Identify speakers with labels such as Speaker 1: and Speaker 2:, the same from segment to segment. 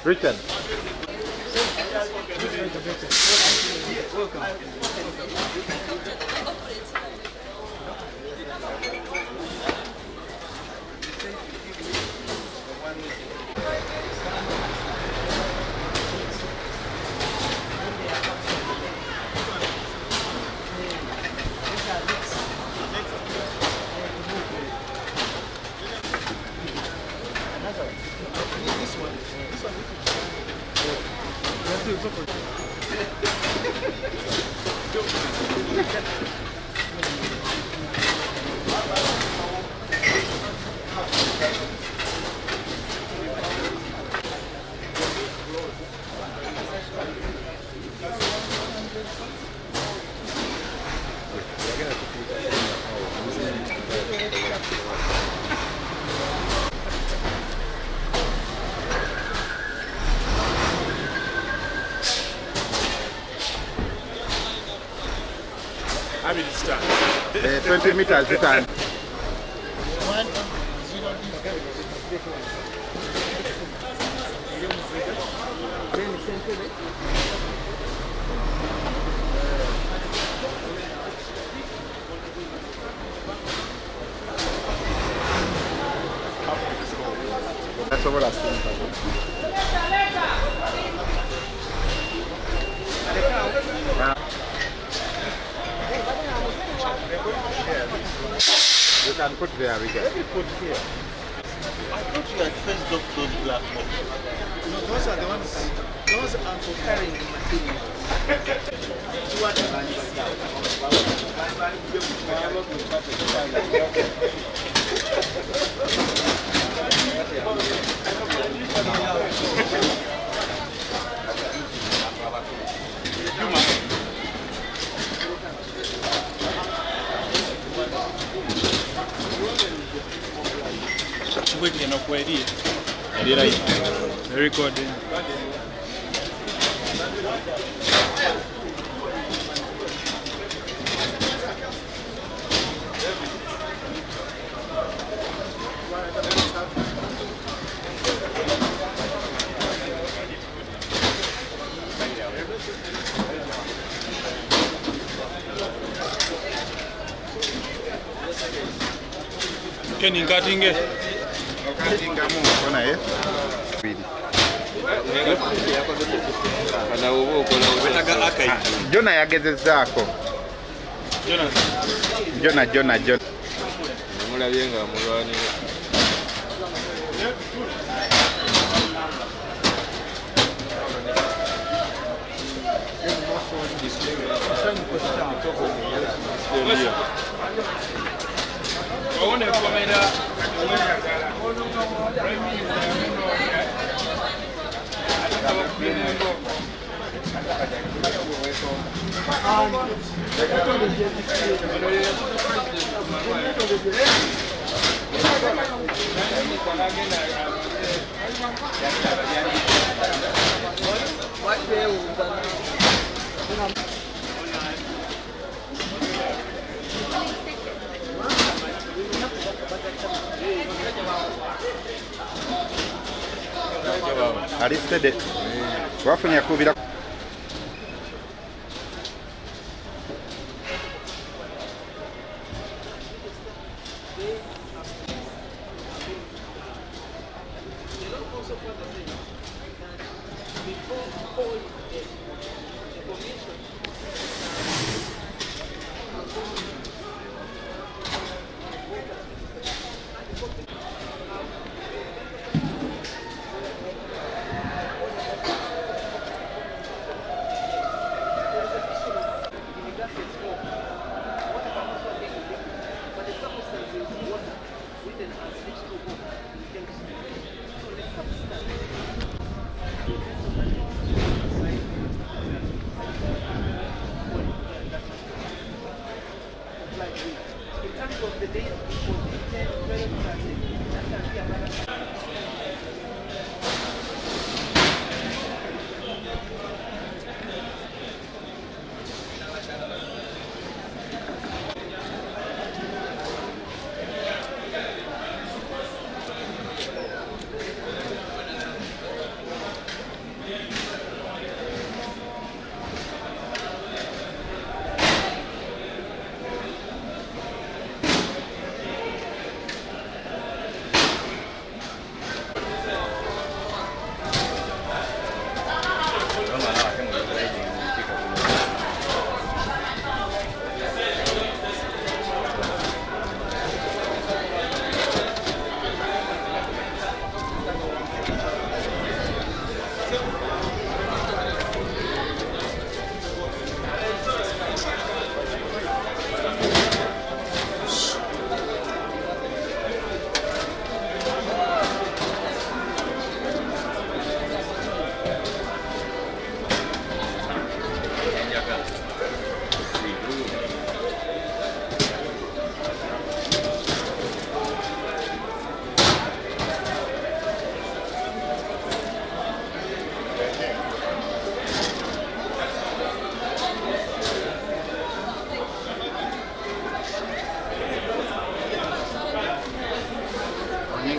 Speaker 1: Richard.
Speaker 2: How many start?
Speaker 1: 20 meters return. That's all I've seen. You can put there, we can.
Speaker 3: Put here. I thought you had first got those black boxes.
Speaker 4: No, those are the ones. Those are for carrying the material.
Speaker 2: Very good. Kenny Katinge.
Speaker 1: Katinga mungu kona Bili. Jona yageze zako. Jona.
Speaker 3: Mulabye nga mulwani.
Speaker 1: Aristide. Wafunya kubira.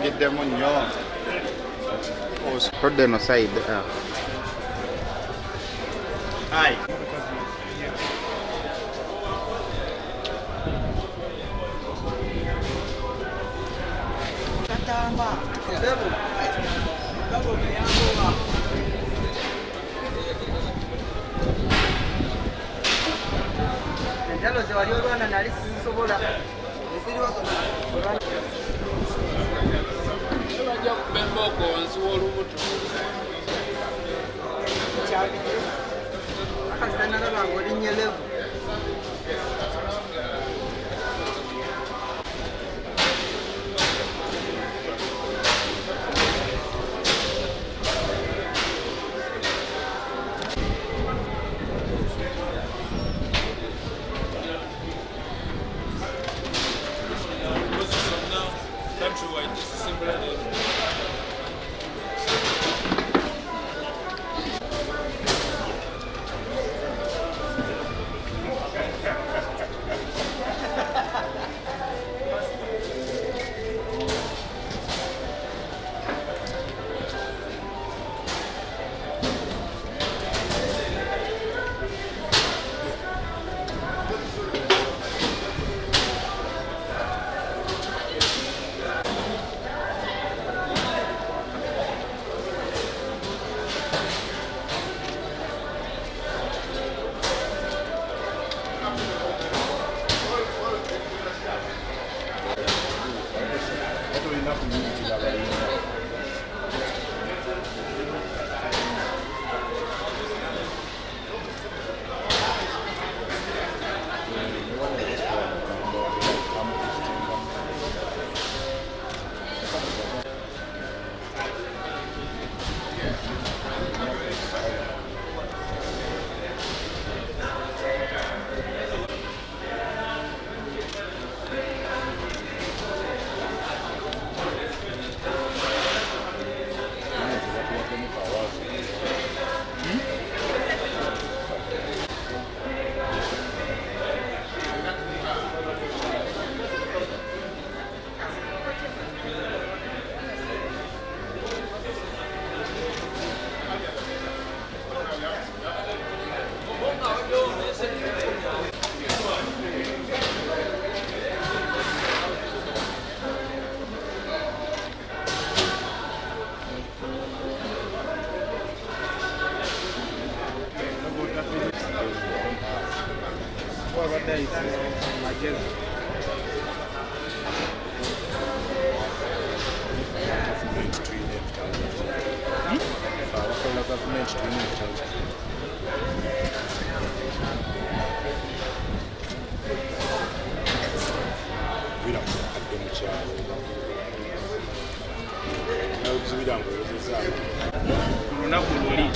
Speaker 1: Osingiddemu nnyo. Todde no side. Aye.
Speaker 5: Njalo ze wali olwana nali sisobola
Speaker 2: bajja kubemba okwo wansi w'olubuto
Speaker 5: akazitanalaba ng'olinnye levu
Speaker 2: countrywide, just as simple as it. Lunaku luli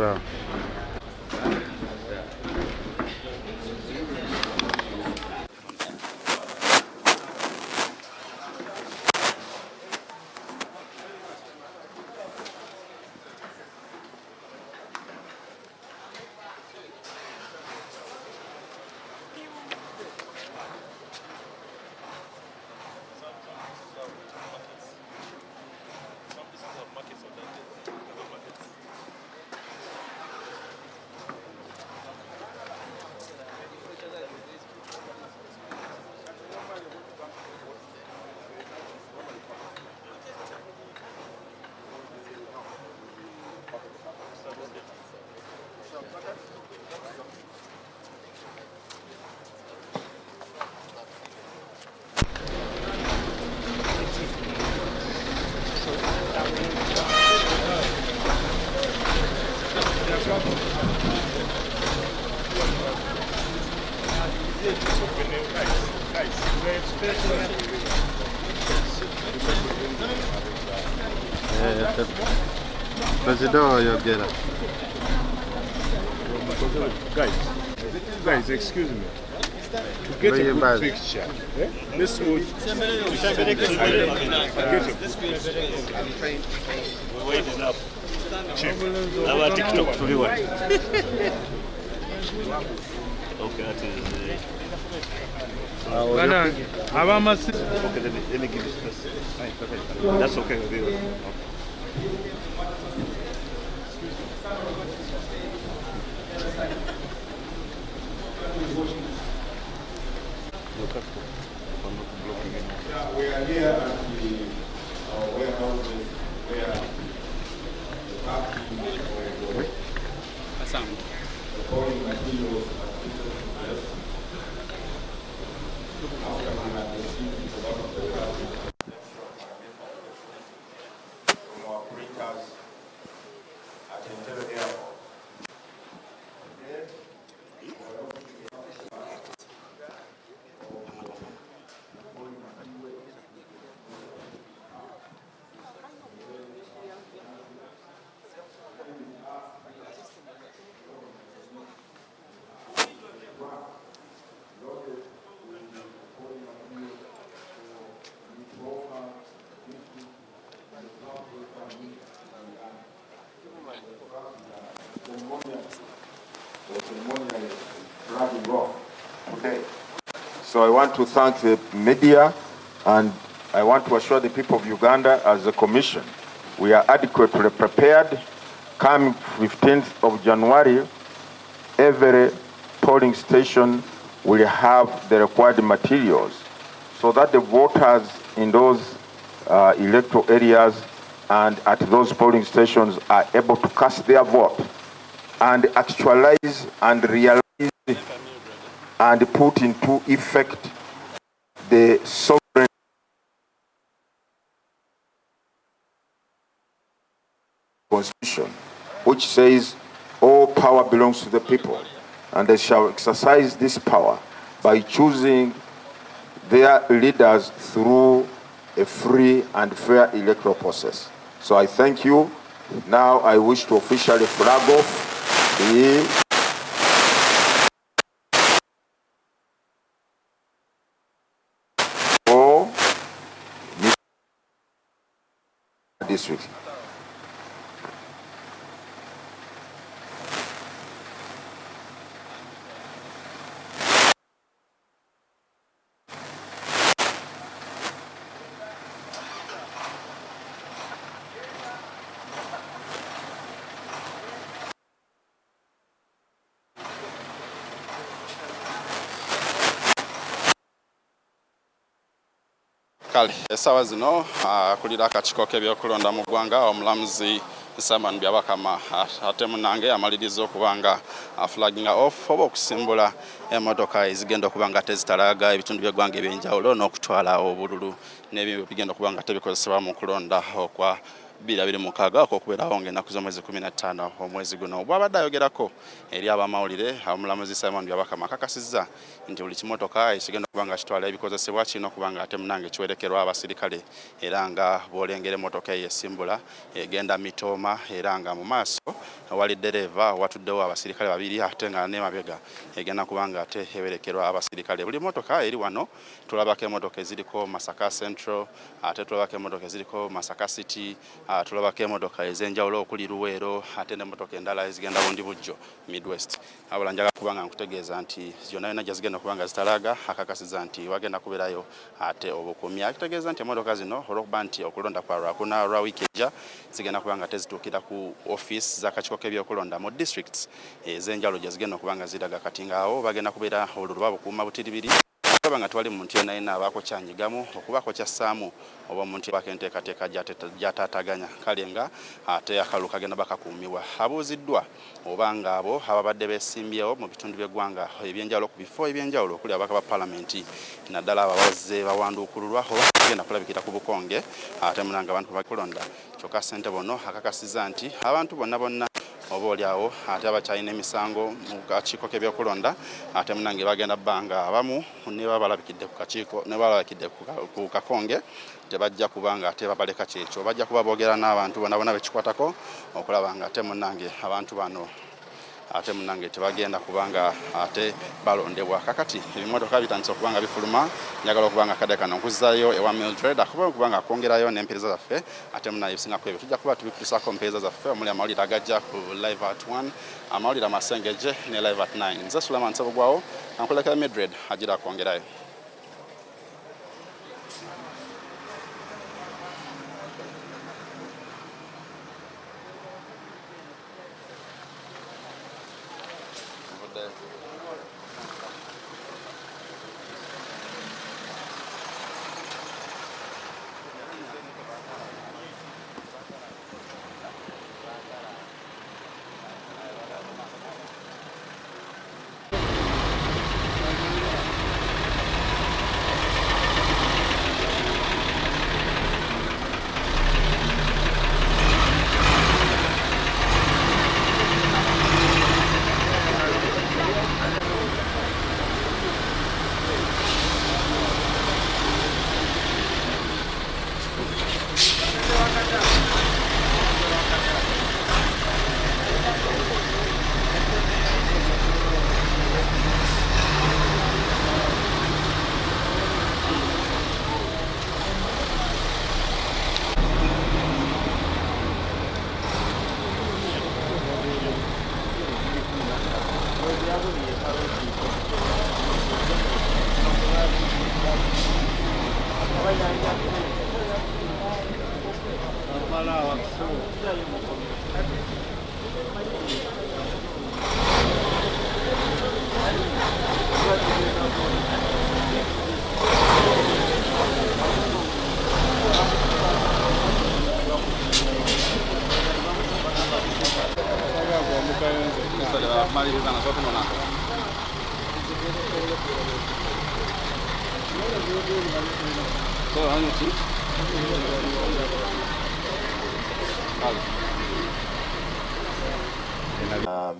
Speaker 1: Go.
Speaker 4: Guys, excuse me. To get a good picture, let's go. We're waiting up. Check. Our TikTok to do it. Okay, that is. Okay, let me give you this. That's okay with you. Okay.
Speaker 6: We are here at the warehouse where the packing the calling materials are put in place. After we have received a lot of the packing from our printers at the Ekiri airport. Okay. So I want to thank the media, and I want to assure the people of Uganda as a commission, we are adequately prepared. Come 15th of January, every polling station will have the required materials so that the voters in those electoral areas and at those polling stations are able to cast their vote and actualize and realize and put into effect the sovereign constitution, which says all power belongs to the people, and they shall exercise this power by choosing their leaders through a free and fair electoral process. So I thank you. Now I wish to officially flag off the district.
Speaker 1: Kale, esawa zino akulira akakiiko k'ebyokulonda mu ggwanga omulamuzi
Speaker 7: Simon Byabakama ate munange amaliriza okubanga flagging off oba okusimbula emmotoka ezigenda okubanga tezitalaga ebitundu by'eggwanga ebyenjawulo n'okutwala obululu n'ebyo bigenda okubanga tebikozesebwa mu kulonda okwa 2026 okubeerawo ng'ennaku z'omwezi 15 omwezi guno. Bw'abadde ayogerako eri abamawulire, omulamuzi Simon Byabakama akakasizza nti buli kimotoka ekigenda okubanga kitwala ebikozesebwa kirina okubanga ate munange kiwerekerwa abasirikale era nga bw'olengera emmotoka eyesimbula egenda mitooma era nga mu maaso wali ddereeva watuddewo abasirikale babiri ate nga n'emabega egenda kubanga ate ewerekerwa abasirikale. Buli mmotoka eri wano tulabako emmotoka eziriko Masaka Central, ate tulabako emmotoka eziriko Masaka City, tulabako emmotoka ez'enjawulo okuli Luweero ate n'emmotoka endala ezigenda bundi bujjo Midwest. Abula njagala kubanga nkutegeeza nti zonna yonna gye zigenda kubanga zitalaga akakasiza nti wagenda kubeerayo ate obukuumi. Akitegeeza nti emmotoka zino olw'okuba nti okulonda kwa lwakuna lwa wiiki ejja zigenda kubanga tezituukira ku office z'akakiiko k'ebyokulonda mu districts ez'enjawulo gye zigenda okubanga ziraga kati ng'awo bagenda kubeera olulu babukuuma butiribiri olaba nga twali muntu yenna yenna abaako kyanyigamu okubaako kyassaamu oba omuntu yebaako enteekateeka gy'ataataganya kale nga ate akalulu kagenda bakakuumibwa. Abuuziddwa oba ng'abo ababadde beesimbyewo mu bitundu by'eggwanga ebyenjawulo ku bifo ebyenjawulo okuli ababaka ba paalamenti naddala abawazze bawanduukululwa oba bagenda kulabikira ku bukonge ate munanga abantu bakulonda. Kyokka ssentebe ono akakasizza nti abantu bonna bonna oba oliawo ate abakyalina emisango mu kakiiko k'ebyokulonda ate munange bagenda bbanga abamu ne baba balabikidde ku kakiiko ne baba balabikidde ku kakonge tebajja kubanga ate babaleka kyekyo bajja kuba boogera n'abantu bonna bonna bekikwatako okulaba nga ate munange abantu bano ate munange tebagenda kubanga ate balondebwa. Kakati ebimotoka bitandise okubanga bifuluma njagala okubanga kadde kano nkuzzayo ewa Mildred akuba okubanga akwongerayo n'empeereza zaffe ate munange ebisingako ebyo tujja kuba tubikutusaako empeereza zaffe omuli amawulire agajja ku live at 1 amawulire amasengeje ne live at 9. Nze Sulaiman Nsebugwawo ankulekera Mildred agira akwongerayo.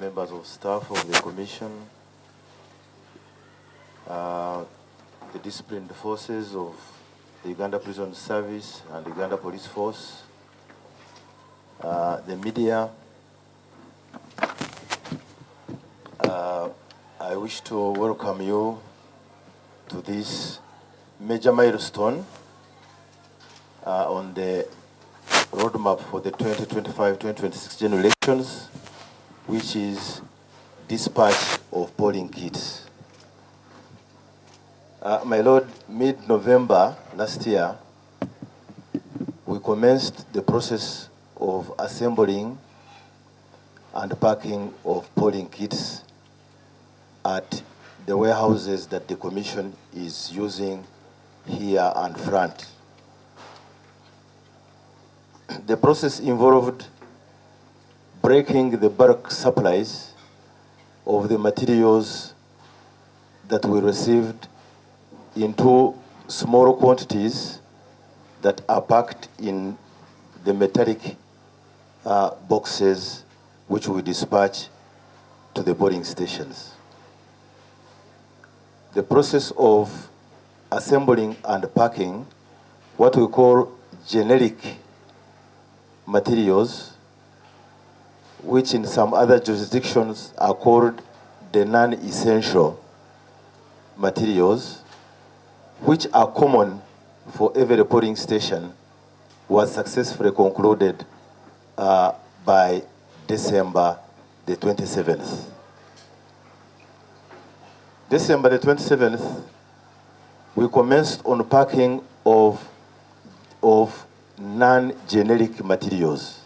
Speaker 8: Members of staff of the commission, the disciplined forces of the Uganda Prison Service and the Uganda Police Force, the media. I wish to welcome you to this major milestone on the roadmap for the 2025-2026 general elections, which is dispatch of polling kits. My Lord, mid-November last year, we commenced the process of assembling and packing of polling kits at the warehouses that the Commission is using here and front. The process involved breaking the bulk supplies of the materials that we received into small quantities that are packed in the metallic boxes which we dispatch to the polling stations. The process of assembling and packing what we call generic materials, which in some other jurisdictions are called the non-essential materials, which are common for every polling station, was successfully concluded by December the 27th. December the 27th, we commenced on packing of non-generic materials.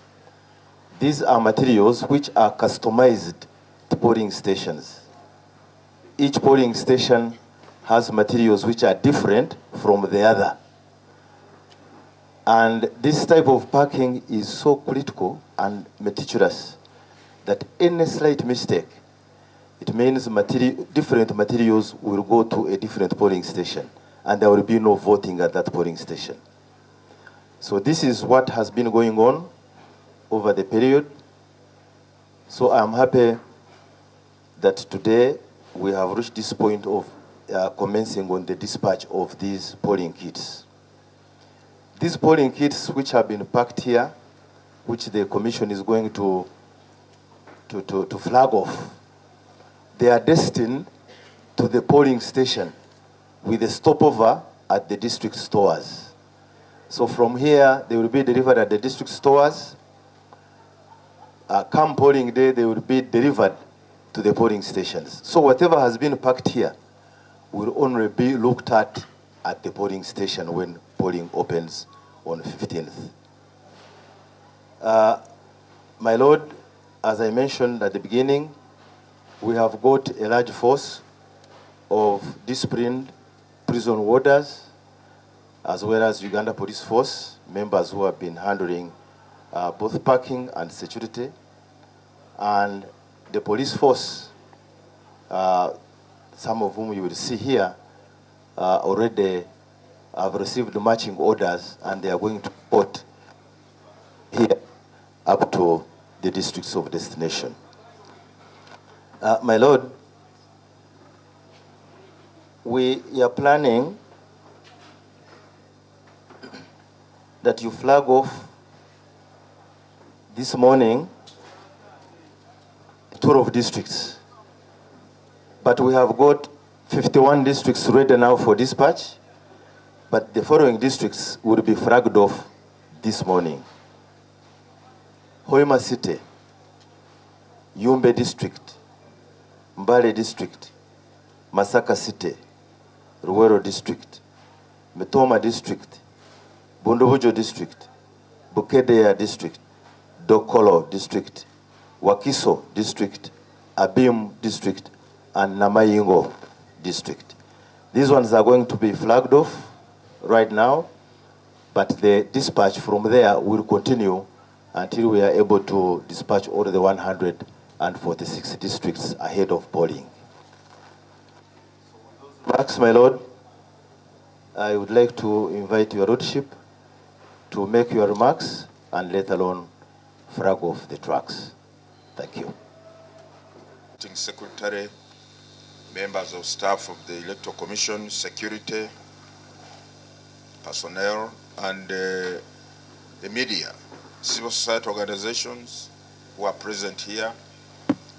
Speaker 8: These are materials which are customized to polling stations. Each polling station has materials which are different from the other. And this type of packing is so critical and meticulous that any slight mistake, it means different materials will go to a different polling station, and there will be no voting at that polling station. So this is what has been going on over the period. So I'm happy that today we have reached this point of commencing on the dispatch of these polling kits. These polling kits which have been packed here, which the Commission is going to flag off, they are destined to the polling station with a stopover at the district stores. So from here, they will be delivered at the district stores. Come polling day, they will be delivered to the polling stations. So whatever has been packed here will only be looked at the polling station when polling opens on 15th. My Lord, as I mentioned at the beginning, we have got a large force of disciplined prison warders, as well as Uganda Police Force members who have been handling both parking and security. And the police force, some of whom you will see here, already have received marching orders, and they are going to report here up to the districts of destination. My Lord, we are planning that you flag off this morning 12 districts. But we have got 51 districts ready now for dispatch, but the following districts will be flagged off this morning. Hoima City, Yumbe District, Mbale District, Masaka City, Ruwero District, Metoma District, Bundubujo District, Bukedea District, Dokolo District, Wakiso District, Abim District, and Namayingo District. These ones are going to be flagged off right now, but the dispatch from there will continue until we are able to dispatch all the 146 districts ahead of polling. Max, my Lord, I would like to invite your Lordship to make your remarks and let alone flag off the tracks. Thank you.
Speaker 6: Secretary, members of staff of the Electoral Commission, security, personnel, and the media, civil society organizations who are present here,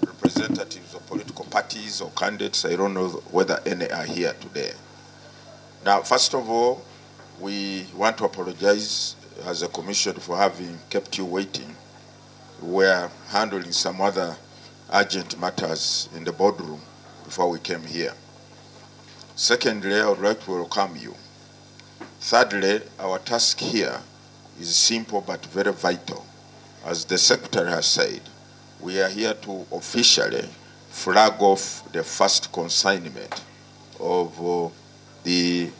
Speaker 6: representatives of political parties or candidates. I don't know whether any are here today. Now, first of all, we want to apologize as a commission for having kept you waiting. We were handling some other urgent matters in the boardroom before we came here. Secondly, I would like to welcome you. Thirdly, our task here is simple but very vital. As the Secretary has said, we are here to officially flag off the first consignment of the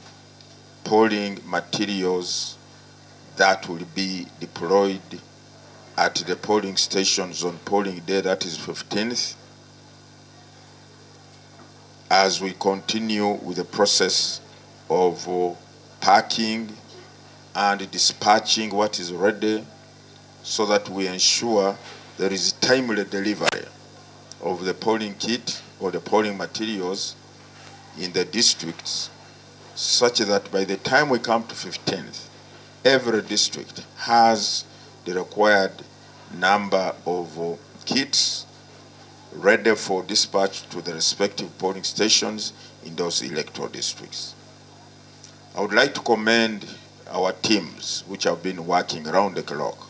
Speaker 6: polling materials that will be deployed at the polling stations on polling day, that is 15th, as we continue with the process of packing and dispatching what is ready, so that we ensure there is timely delivery of the polling kit or the polling materials in the districts, such that by the time we come to 15th, every district has the required number of kits ready for dispatch to the respective polling stations in those electoral districts. I would like to commend our teams which have been working around the clock.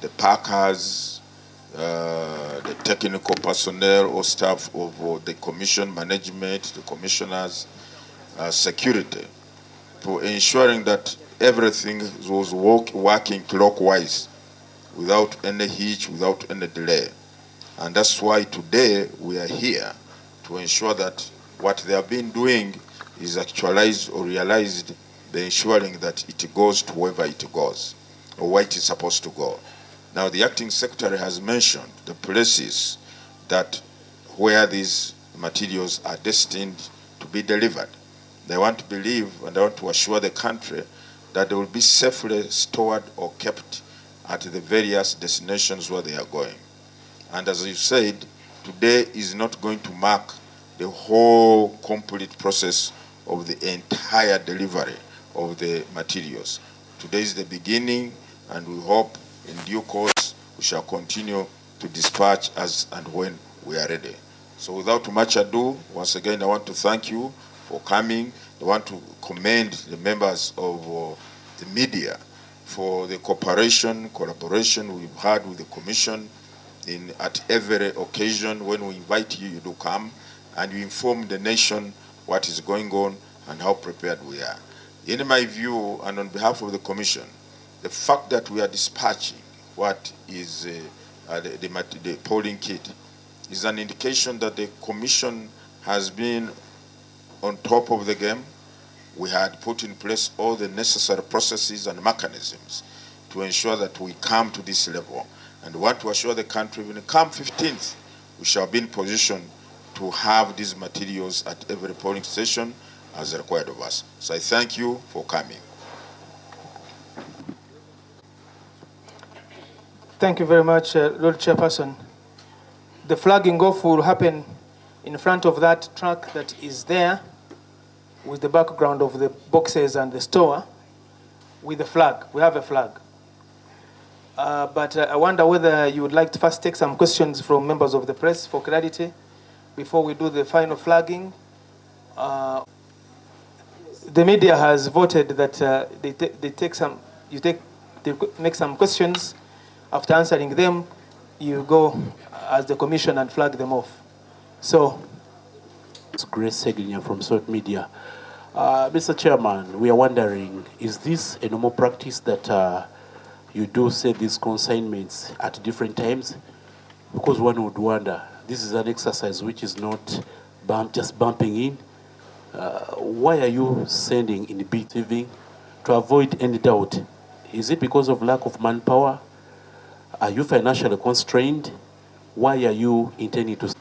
Speaker 6: The packers, the technical personnel or staff of the commission management, the commissioners, security, for ensuring that everything was working clockwise without any hitch, without any delay. And that's why today we are here to ensure that what they have been doing is actualized or realized, by ensuring that it goes to wherever it goes or where it is supposed to go. Now, the acting secretary has mentioned the places that where these materials are destined to be delivered. They want to believe and I want to assure the country that they will be safely stored or kept at the various destinations where they are going. And as you said, today is not going to mark the whole complete process of the entire delivery of the materials. Today is the beginning, and we hope in due course we shall continue to dispatch as and when we are ready. So without much ado, once again, I want to thank you for coming. I want to commend the members of the media for the collaboration we've had with the Commission at every occasion. When we invite you, you do come, and you inform the nation what is going on and how prepared we are. In my view, and on behalf of the Commission, the fact that we are dispatching what is the polling kit is an indication that the Commission has been on top of the game. We had put in place all the necessary processes and mechanisms to ensure that we come to this level. And we want to assure the country, when it comes 15th, we shall be in position to have these materials at every polling station as required of us. So I thank you for coming.
Speaker 9: Thank you very much, Lord Chairperson. The flagging off will happen in front of that truck that is there with the background of the boxes and the store with the flag. We have a flag. But I wonder whether you would like to first take some questions from members of the press for clarity before we do the final flagging. The media has voted that they make some questions. After answering them, you go as the commission and flag them off. So,
Speaker 10: it's Grace Seginya from Salt Media. Mr. Chairman, we are wondering, is this a normal practice that you do say these consignments at different times? Because one would wonder, this is an exercise which is not just bumping in. Why are you sending in big receiving to avoid any doubt? Is it because of lack of manpower? Are you financially constrained? Why are you intending to?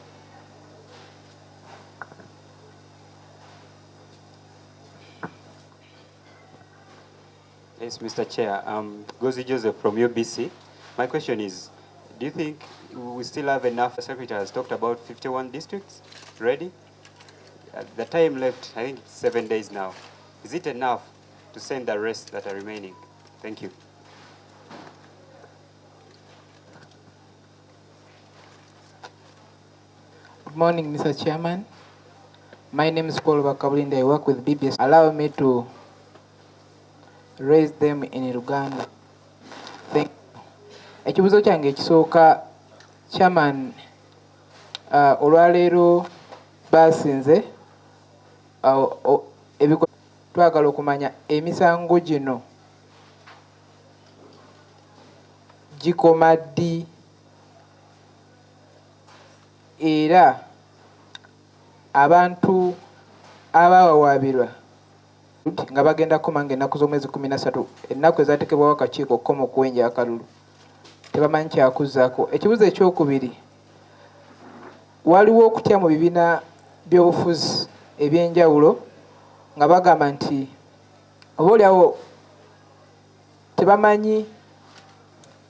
Speaker 11: Yes, Mr. Chair. Gozi Joseph from UBC. My question is, do you think we still have enough? The Secretary has talked about 51 districts ready. The time left, I think it's 7 days now. Is it enough to send the rest that are remaining? Thank you.
Speaker 5: Good morning, Mr. Chairman. My name is Paul Byokulonda. I work with BBS. Allow me to raise them in Uganda. Thank you. Ekibuzo kyange ekisooka, Chairman, olwaleero basinze twagala okumanya emisango gino gikoma ddi era abantu abawawaabirwa nga bagenda kumanga ennaku z'omwezi 13 ennaku ezaatekebwawo akakiiko okukoma okwenja akalulu tebamanyi kyakuzaako. Ekibuzo ekyokubiri, waliwo okutya mu bibiina by'obufuzi ebyenjawulo nga bagamba nti obaoliawo tebamanyi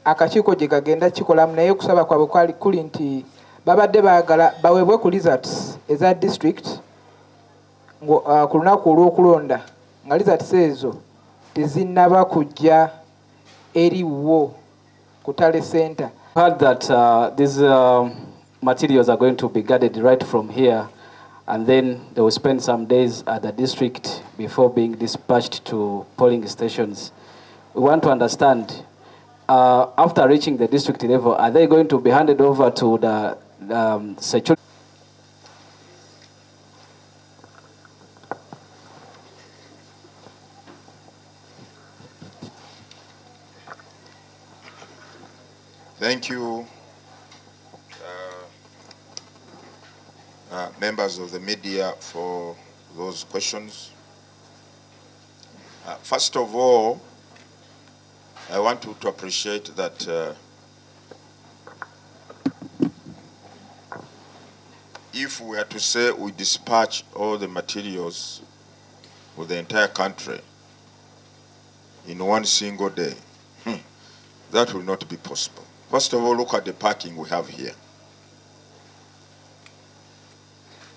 Speaker 5: akakiiko gye kagenda kikolamu, naye okusaba kwabwe kuli nti babadde baagala baweebwe ku results eza district ku lunaku olw'okulonda nga results ezo tezinnaba kujja eriwo ku Tale Center.
Speaker 12: Heard that these materials are going to be gathered right from here, and then they will spend some days at the district before being dispatched to polling stations. We want to understand, after reaching the district level, are they going to be handed over to the security?
Speaker 6: Thank you, members of the media, for those questions. First of all, I want to appreciate that if we are to say we dispatch all the materials for the entire country in one single day, that will not be possible. First of all, look at the parking we have here.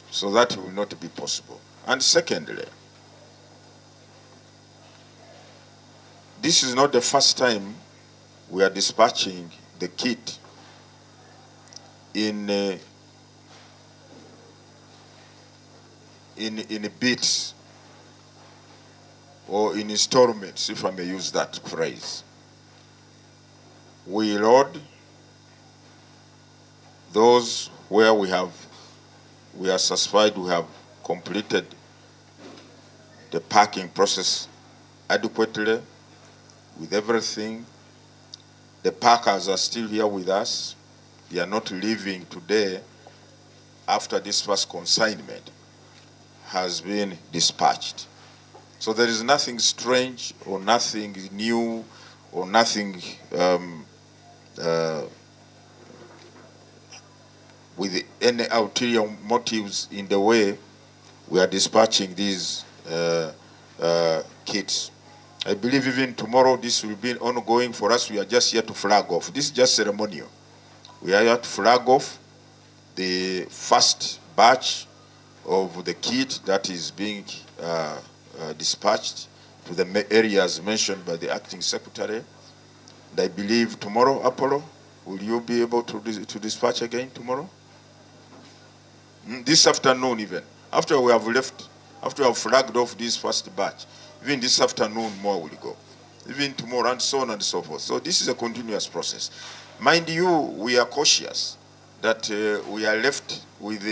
Speaker 6: So that will not be possible. And secondly, this is not the first time we are dispatching the kit in bits or in installments, if I may use that phrase. We load those where we are satisfied we have completed the packing process adequately with everything. The packers are still here with us. They are not leaving today after this first consignment has been dispatched. So there is nothing strange or nothing new or nothing with any ulterior motives in the way we are dispatching these kits. I believe even tomorrow this will be ongoing for us. We are just here to flag off. This is just ceremonial. We are here to flag off the first batch of the kit that is being dispatched to the areas mentioned by the acting secretary. And I believe tomorrow, Apollo, will you be able to dispatch again tomorrow? This afternoon even, after we have left, after we have flagged off this first batch, even this afternoon more will go. Even tomorrow and so on and so forth. So this is a continuous process. Mind you, we are cautious that we are left with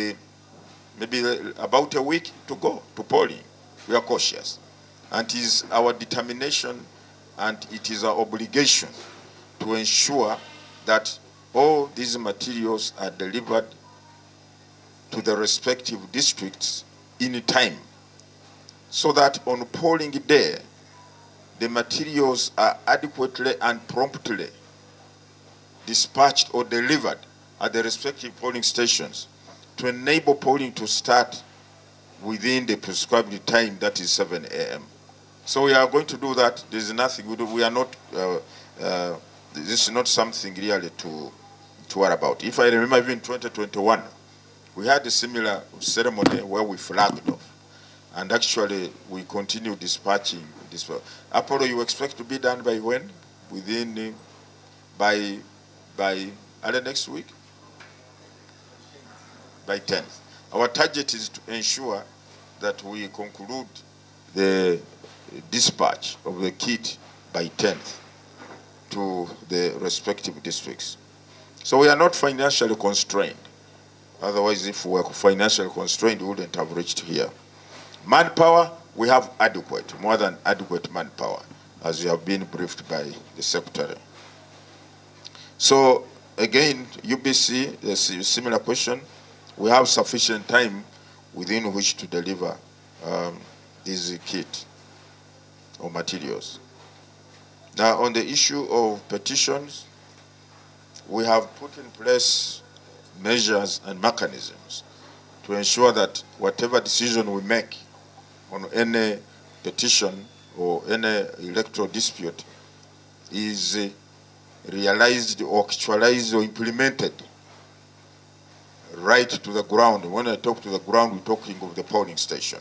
Speaker 6: maybe about a week to go to polling. We are cautious. And it is our determination and it is our obligation to ensure that all these materials are delivered to the respective districts in time, so that on polling day, the materials are adequately and promptly dispatched or delivered at the respective polling stations to enable polling to start within the prescribed time, that is 7 a.m. So we are going to do that. There is nothing we do. We are not, this is not something really to worry about. If I remember, even 2021, we had a similar ceremony where we flagged off. And actually, we continue dispatching this. Apollo, you expect to be done by when? Within, by early next week? By 10th. Our target is to ensure that we conclude the dispatch of the kit by 10th to the respective districts. So we are not financially constrained. Otherwise, if we were financially constrained, we wouldn't have reached here. Manpower, we have adequate, more than adequate manpower, as you have been briefed by the secretary. So again, UBC, there's a similar question. We have sufficient time within which to deliver these kit or materials. Now, on the issue of petitions, we have put in place measures and mechanisms to ensure that whatever decision we make on any petition or any electoral dispute is realized or actualized or implemented right to the ground. When I talk to the ground, we're talking of the polling station.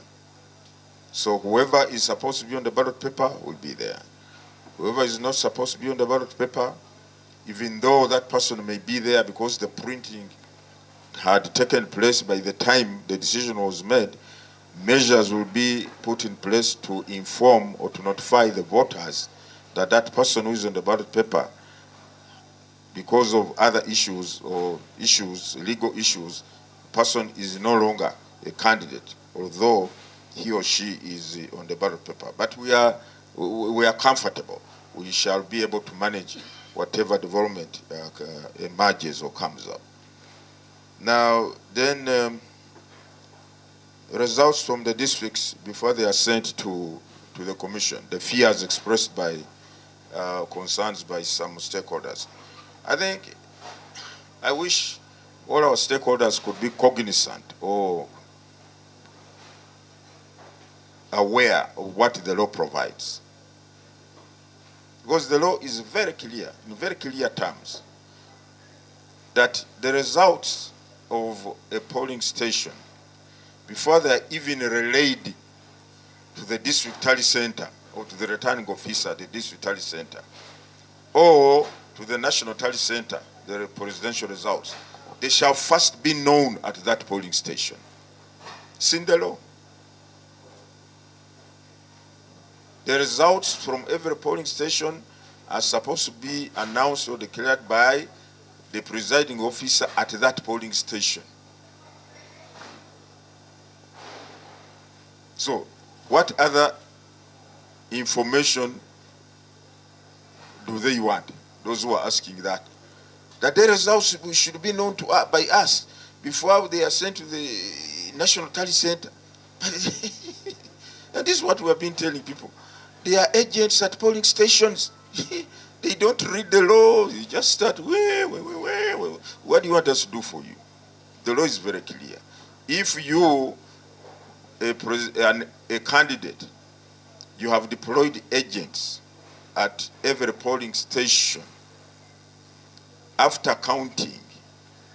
Speaker 6: So whoever is supposed to be on the ballot paper will be there. Whoever is not supposed to be on the ballot paper, even though that person may be there because the printing had taken place by the time the decision was made, measures will be put in place to inform or to notify the voters that that person who is on the ballot paper, because of other issues or legal issues, the person is no longer a candidate, although he or she is on the ballot paper. But we are comfortable. We shall be able to manage whatever development emerges or comes up. Now, then results from the districts before they are sent to the commission, the fears expressed by concerns by some stakeholders. I wish all our stakeholders could be cognizant or aware of what the law provides. Because the law is very clear, in very clear terms, that the results of a polling station, before they are even relayed to the district tally center or to the returning officer at the district tally center, or to the national tally center, the presidential results, they shall first be known at that polling station. It's in the law. The results from every polling station are supposed to be announced or declared by the presiding officer at that polling station. So, what other information do they want? Those who are asking that. That the results should be known by us before they are sent to the National Tally Center. And this is what we have been telling people. They are agents at polling stations. They don't read the law. They just start, what do you want us to do for you? The law is very clear. If you, a candidate, you have deployed agents at every polling station after counting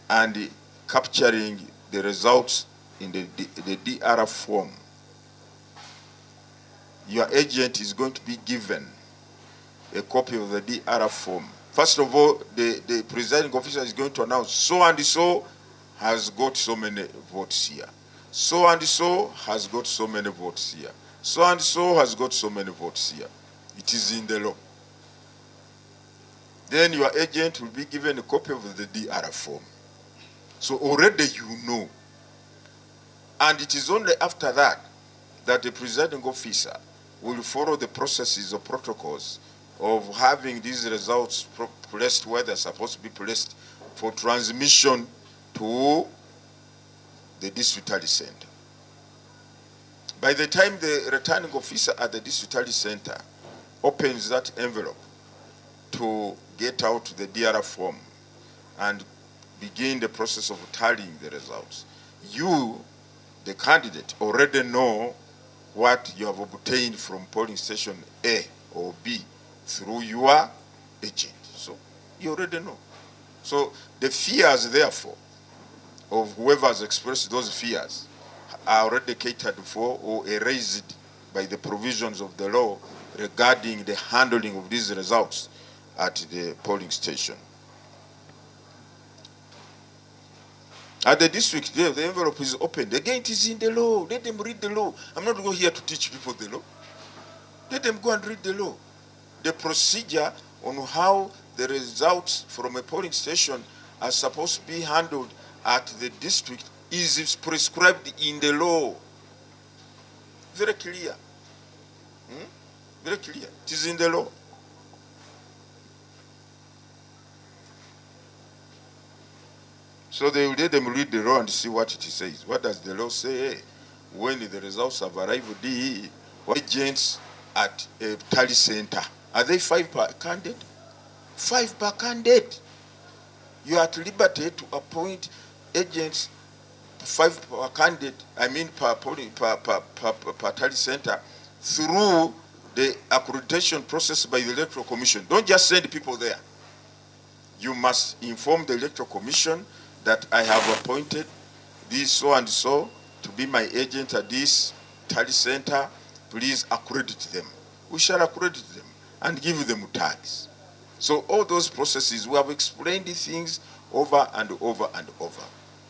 Speaker 6: and capturing the results in the DR form, your agent is going to be given a copy of the DR form. First of all, the presiding officer is going to announce so and so has got so many votes here. So and so has got so many votes here. So and so has got so many votes here. It is in the law. Then your agent will be given a copy of the DR form. So already you know. And it is only after that that the presiding officer will follow the processes or protocols of having these results placed where they're supposed to be placed for transmission to the district tally center. By the time the returning officer at the district tally center opens that envelope to get out the DR form and begin the process of tallying the results, you, the candidate, already know what you have obtained from polling station A or B through your agent. So you already know. So the fears, therefore, of whoever has expressed those fears are already catered for or erased by the provisions of the law regarding the handling of these results at the polling station. At the district, the envelope is opened. Again, it is in the law. Let them read the law. I'm not going here to teach people the law. Let them go and read the law. The procedure on how the results from a polling station are supposed to be handled at the district is prescribed in the law. Very clear. Very clear. It is in the law. So they will let them read the law and see what it says. What does the law say? When the results have arrived, the agents at a tally center, are they 5 per candidate? 5 per candidate. You are at liberty to appoint agents, 5 per candidate, per tally center, through the accreditation process by the Electoral Commission. Don't just send people there. You must inform the Electoral Commission that I have appointed this so and so to be my agent at this tally center. Please accredit them. We shall accredit them and give them tags. So all those processes, we have explained these things over and over and over.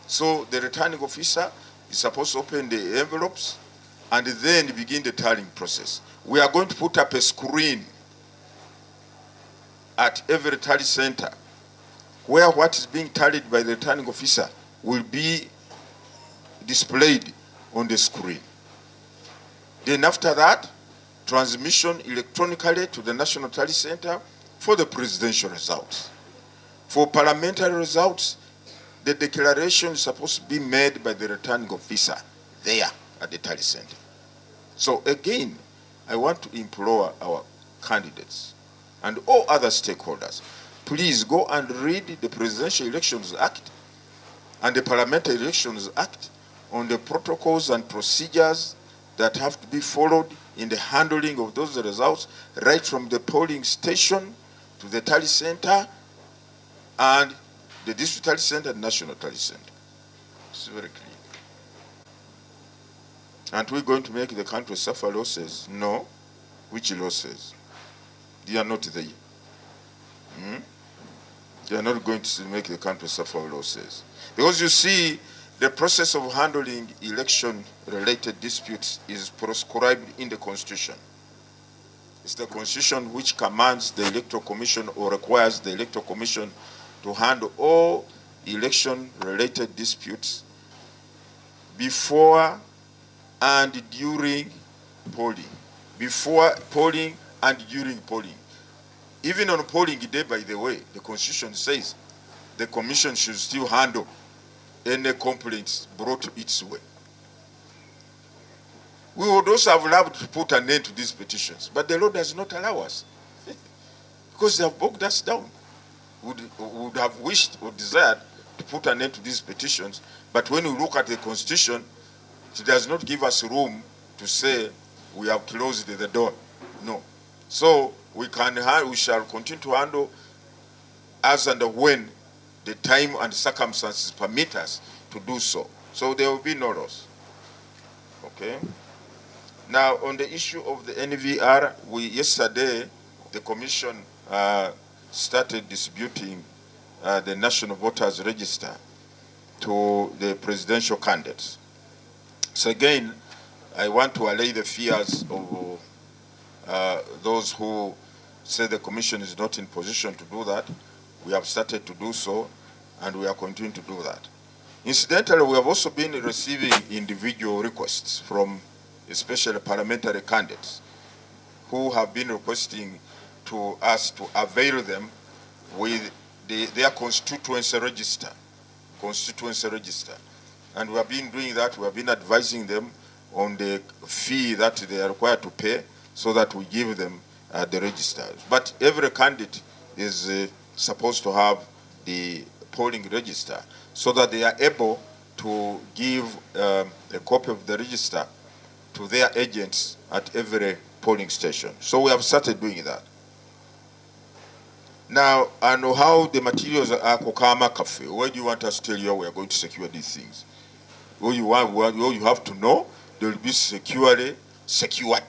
Speaker 6: So the returning officer is supposed to open the envelopes and then begin the tallying process. We are going to put up a screen at every tally center where what is being tallied by the returning officer will be displayed on the screen. Then after that, transmission electronically to the National Tally Center for the presidential results. For parliamentary results, the declaration is supposed to be made by the returning officer there at the tally center. So again, I want to implore our candidates and all other stakeholders, please go and read the Presidential Elections Act and the Parliamentary Elections Act on the protocols and procedures that have to be followed in the handling of those results, right from the polling station to the tally center and the district tally center and national tally center. It's very clear. Aren't we going to make the country suffer losses? No. Which losses? They are not there. They are not going to make the country suffer losses. Because you see, the process of handling election-related disputes is prescribed in the Constitution. It's the Constitution which commands the Electoral Commission or requires the Electoral Commission to handle all election-related disputes before and during polling. Before polling and during polling. Even on polling day, by the way, the Constitution says the Commission should still handle any complaints brought its way. We would also have loved to put an end to these petitions, but the law does not allow us because they have bogged us down. We would have wished or desired to put an end to these petitions, but when we look at the Constitution, it does not give us room to say we have closed the door. No. So we shall continue to handle as and when the time and circumstances permit us to do so. So there will be no loss. Okay? Now, on the issue of the NVR, yesterday, the Commission started distributing the National Voters Register to the presidential candidates. So again, I want to allay the fears of those who say the Commission is not in position to do that. We have started to do so, and we are continuing to do that. Incidentally, we have also been receiving individual requests from especially parliamentary candidates who have been requesting to us to avail them with their constituency register. And we have been doing that. We have been advising them on the fee that they are required to pay so that we give them the register. But every candidate is supposed to have the polling register so that they are able to give a copy of the register to their agents at every polling station. So we have started doing that. Now, I know how the materials are Kokama Cafe. Where do you want us to tell you we are going to secure these things? What you have to know, they will be securely secured.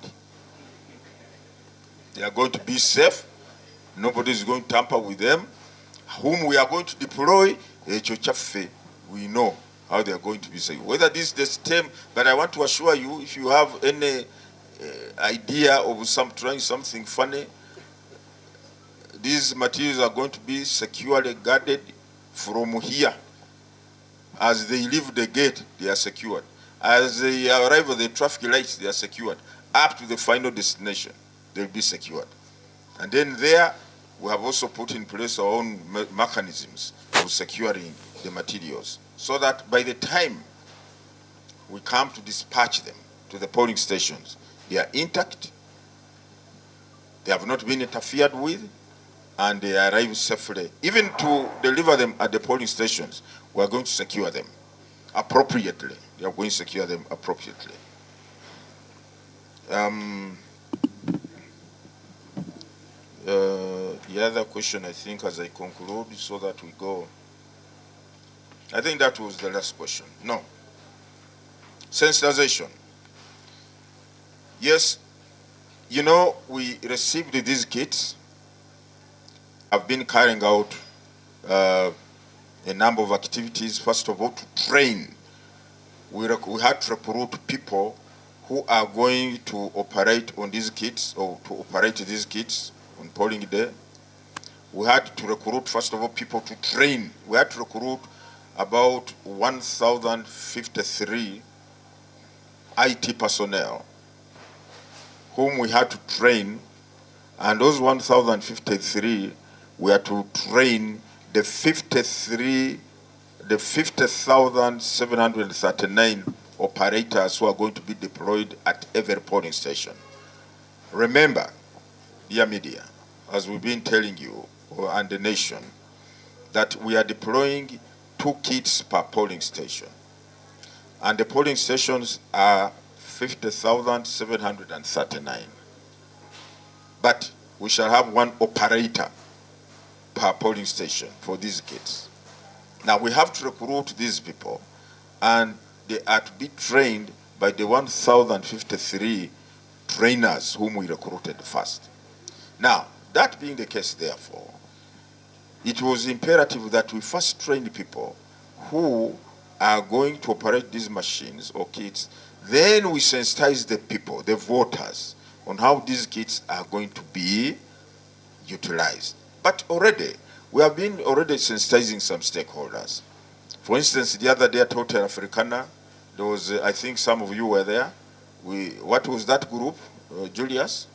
Speaker 6: They are going to be safe. Nobody is going to tamper with them. Whom we are going to deploy, we know how they are going to be safe. Whether this is the same, but I want to assure you, if you have any idea of trying something funny, these materials are going to be securely guarded from here. As they leave the gate, they are secured. As they arrive at the traffic lights, they are secured. Up to the final destination, they'll be secured. And then there, we have also put in place our own mechanisms of securing the materials so that by the time we come to dispatch them to the polling stations, they are intact, they have not been interfered with, and they arrive safely. Even to deliver them at the polling stations, we are going to secure them appropriately. We are going to secure them appropriately. The other question, I think, as I conclude, so that we go. I think that was the last question. No. Sensitization. Yes, you know, we received these kits. I've been carrying out a number of activities. First of all, to train. We had to recruit people who are going to operate on these kits, or to operate these kits on polling day. We had to recruit, first of all, people to train. We had to recruit about 1,053 IT personnel whom we had to train, and those 1,053, we had to train the 50,739 operators who are going to be deployed at every polling station. Remember, dear media, as we've been telling you, and the nation, that we are deploying 2 kits per polling station. And the polling stations are 50,739. But we shall have 1 operator per polling station for these kits. Now we have to recruit these people, and they are to be trained by the 1,053 trainers whom we recruited first. Now, that being the case, therefore, it was imperative that we first train people who are going to operate these machines or kits. Then we sensitize the people, the voters, on how these kits are going to be utilized. But already, we have been already sensitizing some stakeholders. For instance, the other day at Hotel Africana, there was, I think some of you were there. What was that group, Julius?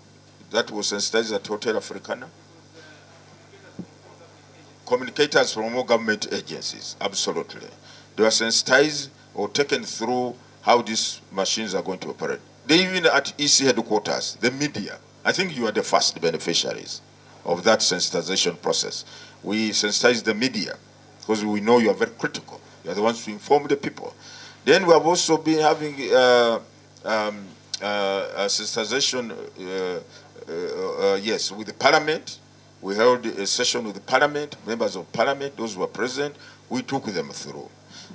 Speaker 6: That was sensitized at Hotel Africana? Communicators from all government agencies, absolutely. They were sensitized or taken through how these machines are going to operate. They even at EC headquarters, the media, I think you are the first beneficiaries of that sensitization process. We sensitize the media because we know you are very critical. You are the ones to inform the people. Then we have also been having sensitization, yes, with the parliament. We held a session with the parliament, members of parliament, those who were present. We took them through.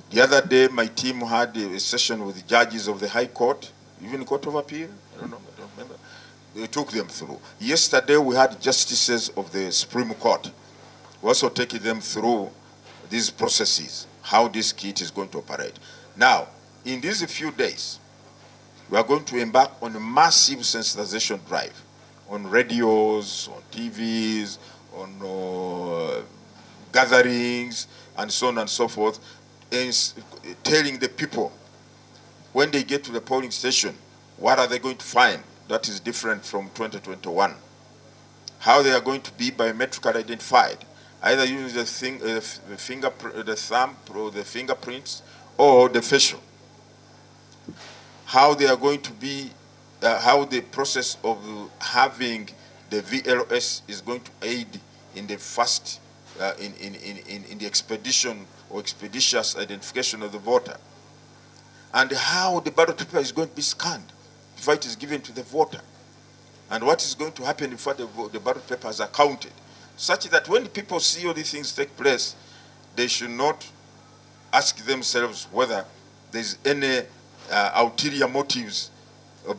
Speaker 6: The other day, my team had a session with the judges of the High Court, even Court of Appeal, I don't remember. We took them through. Yesterday, we had justices of the Supreme Court. We also taking them through these processes, how this kit is going to operate. Now, in these few days, we are going to embark on a massive sensitization drive on radios, on TVs, on gatherings, and so on and so forth, and telling the people when they get to the polling station, what are they going to find that is different from 2021? How they are going to be biometrically identified, either using the thumb or the fingerprints or the facial. How they are going to be, how the process of having the VLS is going to aid in the first, in the expedition or expeditious identification of the voter. And how the ballot paper is going to be scanned before it is given to the voter. And what is going to happen before the ballot papers are counted, such that when people see all these things take place, they should not ask themselves whether there's any ulterior motives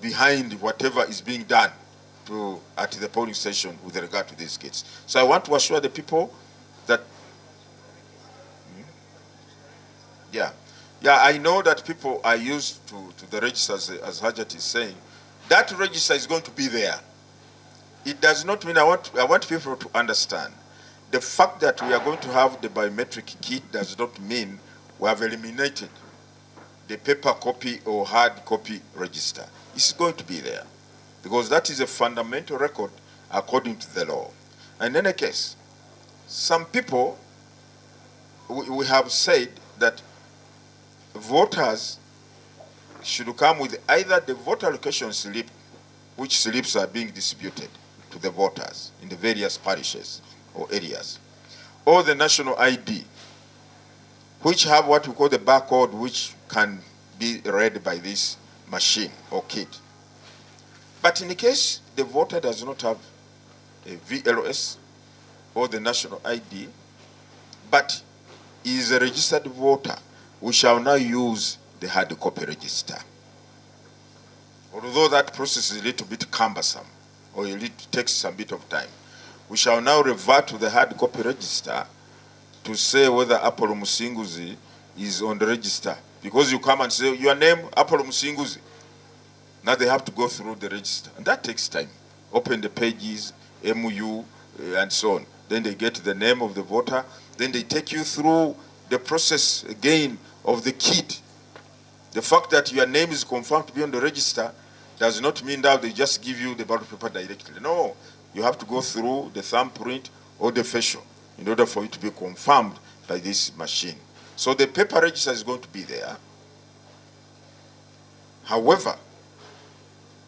Speaker 6: behind whatever is being done at the polling station with regard to these kids. So I want to assure the people that, I know that people are used to the register, as Hajat is saying. That register is going to be there. It does not mean, I want people to understand, the fact that we are going to have the biometric kit does not mean we have eliminated the paper copy or hard copy register. It's going to be there because that is a fundamental record according to the law. In any case, some people, we have said that voters should come with either the voter allocation slip, which slips are being distributed to the voters in the various parishes, or areas, or the national ID, which have what we call the barcode, which can be read by this machine or kit. But in the case the voter does not have a VLS or the national ID, but is a registered voter, we shall now use the hard copy register. Although that process is a little bit cumbersome, or it takes some bit of time, we shall now revert to the hard copy register to say whether Apollo Musinguzi is on the register. Because you come and say, your name, Apollo Musinguzi. Now they have to go through the register. And that takes time. Open the pages, MU, and so on. Then they get the name of the voter. Then they take you through the process again of the kit. The fact that your name is confirmed to be on the register does not mean that they just give you the ballot paper directly. No, you have to go through the thumbprint or the facial in order for it to be confirmed by this machine. So the paper register is going to be there. However,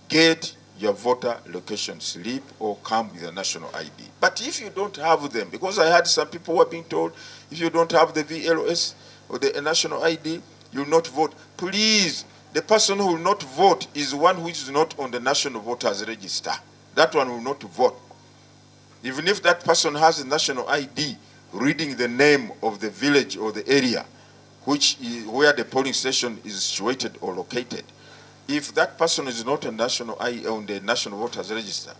Speaker 6: get your voter location slip or come with a national ID. But if you don't have them, because I had some people who are being told, if you don't have the VLS or the national ID, you will not vote. Please, the person who will not vote is one who is not on the National Voters Register. That one will not vote. Even if that person has a national ID, reading the name of the village or the area where the polling station is situated or located, if that person is not a national ID on the National Voters Register,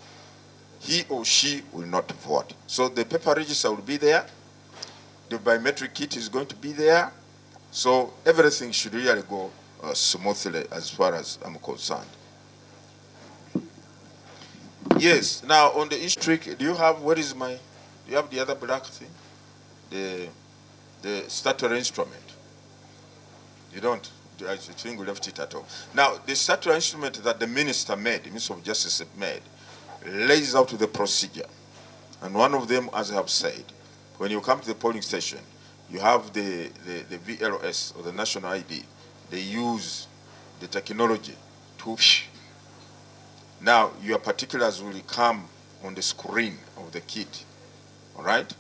Speaker 6: he or she will not vote. So the paper register will be there. The biometric kit is going to be there. So everything should really go smoothly as far as I'm concerned. Yes, now on the district, do you have the other black thing? The statutory instrument. You don't. I think we left it at all. Now, the statutory instrument that the Minister of Justice made, lays out the procedure. And one of them, as I have said, when you come to the polling station, you have the VLS or the national ID. They use the technology to... Now, your particulars will come on the screen of the kit, all right?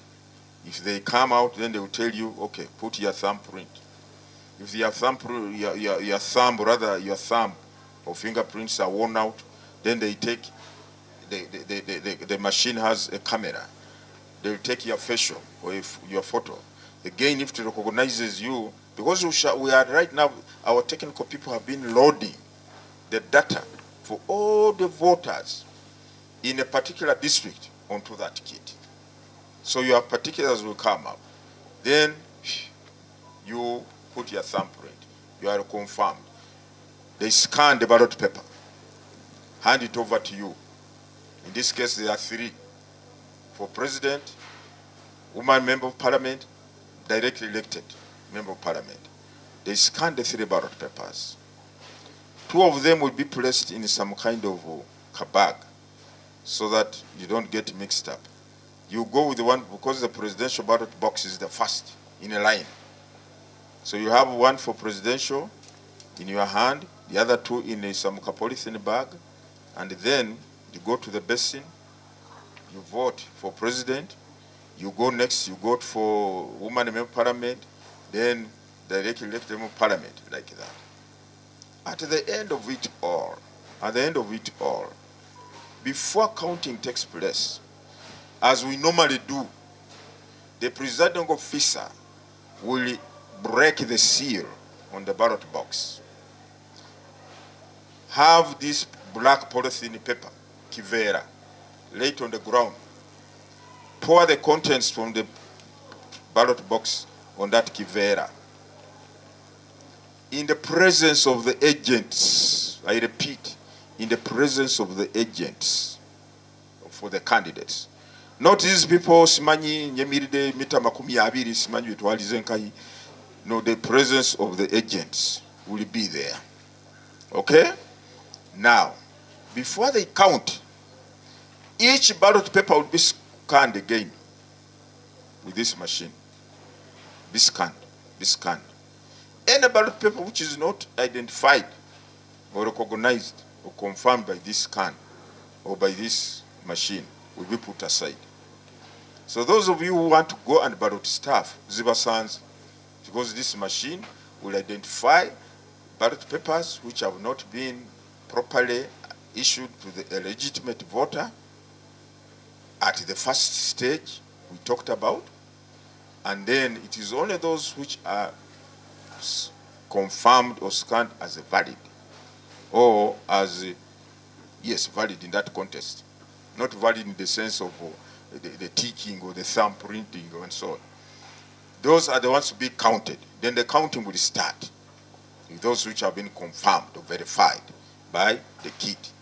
Speaker 6: If they come out, then they will tell you, okay, put your thumbprint. If your thumb or fingerprints are worn out, then they take, the machine has a camera. They will take your facial or your photo. Again, if it recognizes you, because we are right now, our technical people have been loading the data for all the voters in a particular district onto that kit. So your particulars will come up. Then you put your thumbprint. You are confirmed. They scan the ballot paper, hand it over to you. In this case, there are 3. For president, woman member of parliament, directly elected member of parliament. They scan the 3 ballot papers. 2 of them will be placed in some kind of a bag so that you don't get mixed up. You go with the one, because the presidential ballot box is the first in a line. So you have one for presidential in your hand, the other 2 in some polythene bag, and then you go to the basin, you vote for president, you go next, you vote for woman member of parliament, then directly elected member of parliament, like that. At the end of it all, before counting takes place, as we normally do, the presiding officer will break the seal on the ballot box. Have this black polythene paper, kivera, lay it on the ground. Pour the contents from the ballot box on that kivera. In the presence of the agents, I repeat, in the presence of the agents for the candidates. Not these people, simanyi nyemiride mita makumi abiri simanyi witualize nkai. No, the presence of the agents will be there. Okay? Now, before they count, each ballot paper will be scanned again with this machine. Be scanned. Any ballot paper which is not identified or recognized or confirmed by this scan or by this machine will be put aside. So those of you who want to go and ballot staff, Zibasanz, because this machine will identify ballot papers which have not been properly issued to the legitimate voter at the first stage we talked about, and then it is only those which are confirmed or scanned as valid, or as, yes, valid in that context, not valid in the sense of the ticking or the thumb printing and so on. Those are the ones to be counted. Then the counting will start with those which have been confirmed or verified by the kit.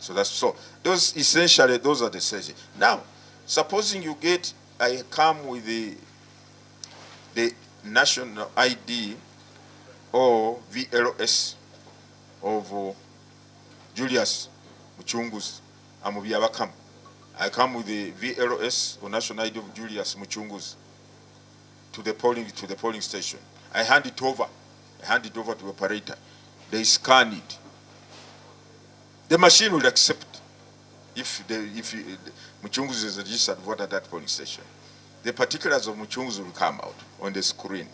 Speaker 6: So that's so. Those essentially, those are the essentials. Now, supposing you get, I come with the national ID or VLS of Julius Muchunguzi Amubiyabakam. I come with the VLS or national ID of Julius Muchunguzi to the polling station. I hand it over. I hand it over to the operator. They scan it. The machine will accept if Muchunguzi is a registered voter at that polling station. The particulars of Muchunguzi will come out on the screen.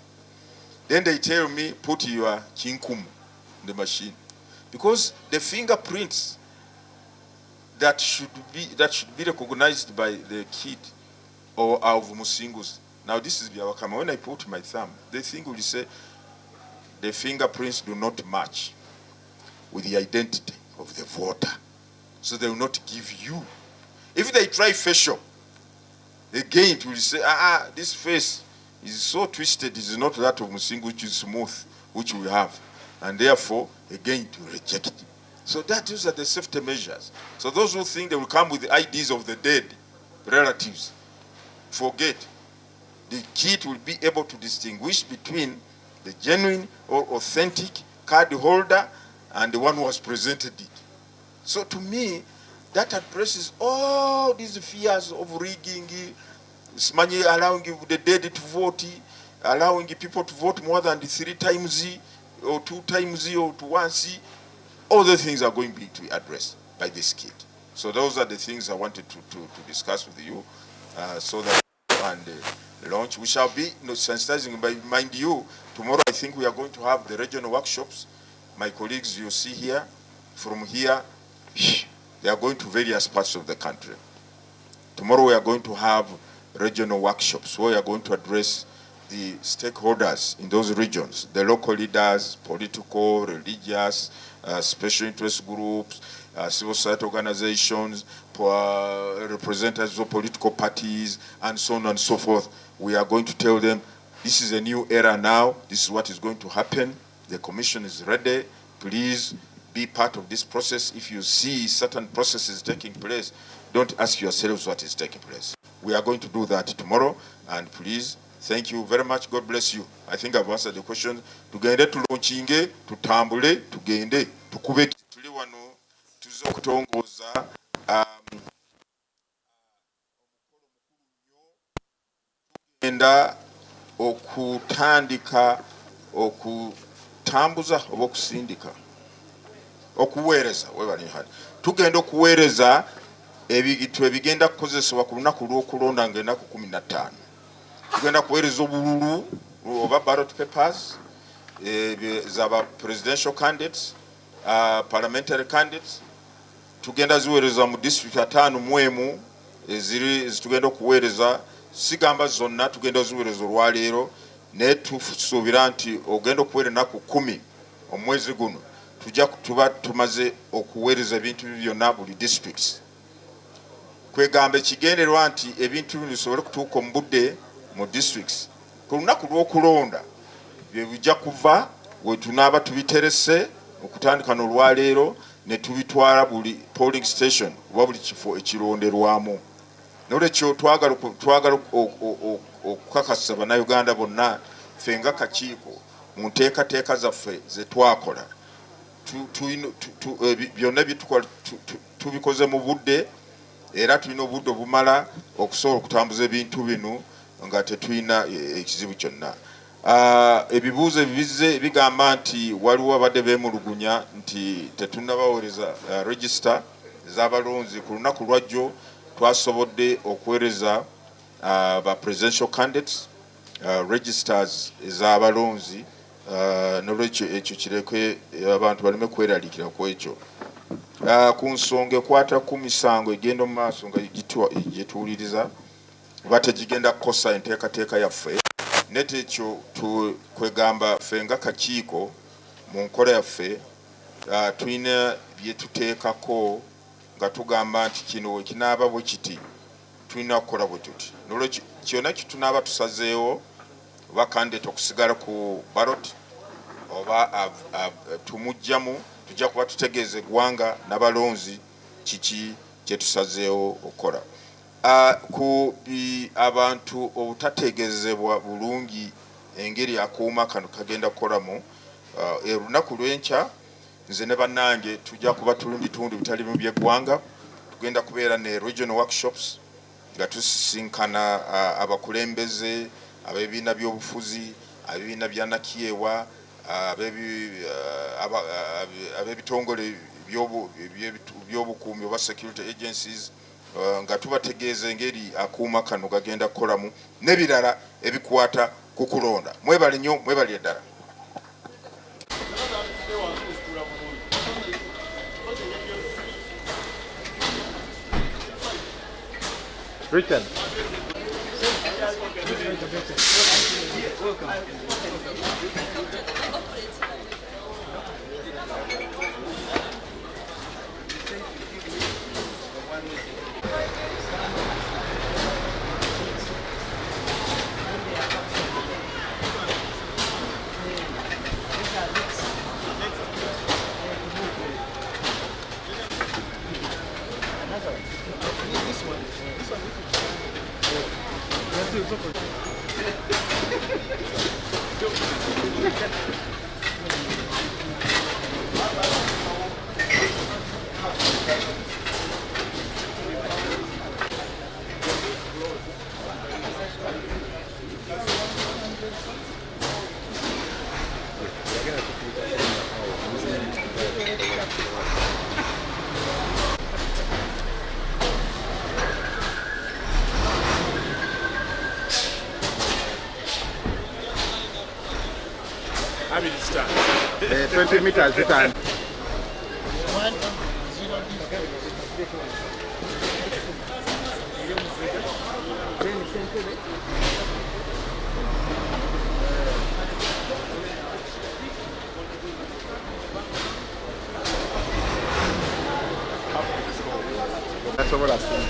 Speaker 6: Then they tell me, put your kinkum in the machine. Because the fingerprints that should be recognized by the kid or of Musingus. Now this is Biawakama. When I put my thumb, the thing will say the fingerprints do not match with the identity of the voter. So they will not give you. If they try facial, again it will say, this face is so twisted, it is not that of Musingu, which is smooth, which we have. And therefore, again, to reject it. So those are the safety measures. So those who think they will come with the IDs of the dead relatives, forget. The kit will be able to distinguish between the genuine or authentic card holder and the one who has presented it. So to me, that addresses all these fears of rigging, allowing the dead to vote, allowing people to vote more than 3 times or 2 times or to once. All the things are going to be addressed by this kit. So those are the things I wanted to discuss with you, so that and launch. We shall be sensitizing. But mind you, tomorrow I think we are going to have the regional workshops. My colleagues you see here, from here, they are going to various parts of the country. Tomorrow we are going to have regional workshops where we are going to address the stakeholders in those regions, the local leaders, political, religious, special interest groups, civil society organizations, representatives of political parties, and so on and so forth. We are going to tell them, this is a new era now, this is what is going to happen, the commission is ready, please be part of this process. If you see certain processes taking place, don't ask yourselves what is taking place. We are going to do that tomorrow, and please, thank you very much. God bless you. I think I've answered the question. Tugende tulaunchinge, tutambule, tugende, tukube tuli wano, tuzo kutongoza, tugenda okutandika, okutambuza, oba okusindika, okuweereza, tugenda okuweereza ebintu ebigenda kukozesebwa ku lunaku lw'okulonda ng'ennaku 15. Tugenda kuweereza obululu oba ballot papers z'aba presidential candidates, parliamentary candidates. Tugenda ziweereza mu district 5 mu emu tugenda okuweereza, sigamba zonna, tugenda ziweereza olwaleero, naye tusuubira nti ogenda okuweera ennaku 10 omwezi guno tujja tuba tumaze okuweereza ebintu byonna buli districts. Kwegamba ekigendererwa nti ebintu bino bisobole kutuuka mu budde mu districts. Ku lunaku lw'okulonda bye bijja kuva we tunaaba tubiterese okutandika n'olwaleero ne tubitwala buli polling station oba buli kifo ekironderwamu. N'olwekyo twagala okukakasa bannayuganda bonna ffe nga Kakiiko mu nteekateeka zaffe ze twakola byonna bye tubikoze mu budde, era tulina obudde obumala okusobola okutambuza ebintu bino nga tetulina ekizibu kyonna. Ebibuuzo ebibize bigamba nti waliwo abadde beemulugunya nti tetunnabaweereza register ez'abalonzi. Ku lunaku lwajjo twasobodde okuweereza ba presidential candidates, registers ez'abalonzi, n'olwekyo ekyo kireke abantu baleme kweralikira ku ekyo. Ku nsonga ekwata ku misango egenda mu maaso nga gyetuwuliriza oba tegigenda kukosa enteekateeka yaffe, nete ekyo kwegamba ffe nga kakiiko mu nkola yaffe tulina bye tuteekako nga tugamba nti kino ekinaaba bwe kiti tulina kukola bwe tuti. N'olwekyo kyonna kitunaaba tusazeewo oba candidate okusigala ku ballot oba tumugjamu, tujja kuba tutegeeza eggwanga n'abalonzi kiki kye tusazeewo okukola. Ku abantu obutategeezebwa bulungi engeri akuuma kano kagenda kukolamu, olunaku lw'enkya nze ne bannange tujja kuba tuli mu bitundu bitali mu by'eggwanga. Tugenda kubeera ne regional workshops nga tusisinkana abakulembeze ab'ebibiina by'obufuzi, ab'ebibiina bya nakiyewa, ab'ebitongole by'obukuumi oba security agencies, nga tubategeeza engeri akuuma kano gagenda kukolamu n'ebirala ebikwata ku kulonda. Mwebale nnyo, mwebale eddala.
Speaker 1: Richard.
Speaker 2: How many stands?
Speaker 1: 20 meters return. That's over last time.